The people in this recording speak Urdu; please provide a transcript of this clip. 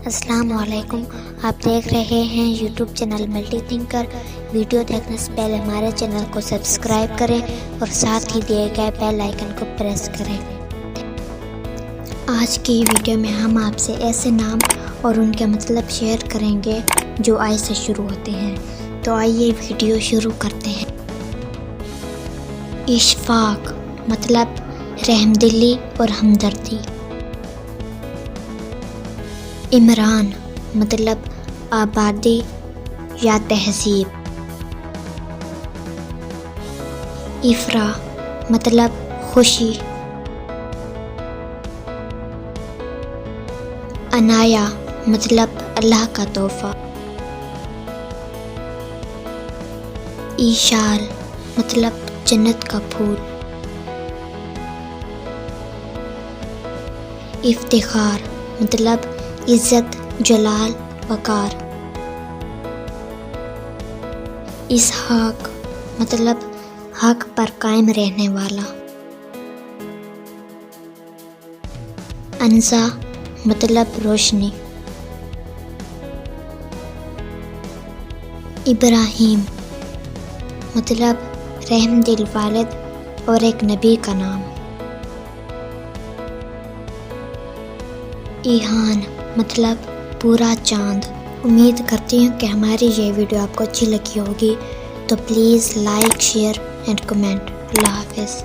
السلام علیکم، آپ دیکھ رہے ہیں YouTube channel multi thinker. Video دیکھنے سے پہلے ہمارے چینل کو سبسکرائب کریں اور ساتھ ہی دیے گئے بیل آئیکن کو پریس کریں۔ آج کی ویڈیو میں ہم آپ سے ایسے نام اور ان کے مطلب شیئر کریں گے جو آئی سے شروع ہوتے ہیں۔ تو آئیے ویڈیو شروع کرتے ہیں۔ اشفاق مطلب رحم دلی اور ہمدردی۔ عمران مطلب آبادی یا تہذیب۔ افرا مطلب خوشی۔ عنایا مطلب اللہ کا تحفہ۔ ایشال مطلب جنت کا پھول۔ افتخار مطلب عزت، جلال، وقار۔ اسحاق مطلب حق پر قائم رہنے والا۔ انزا مطلب روشنی۔ ابراہیم مطلب رحم دل والد اور ایک نبی کا نام۔ ایہان مطلب پورا چاند۔ امید کرتی ہوں کہ ہماری یہ ویڈیو آپ کو اچھی لگی ہوگی، تو please like, share and comment. اللہ حافظ۔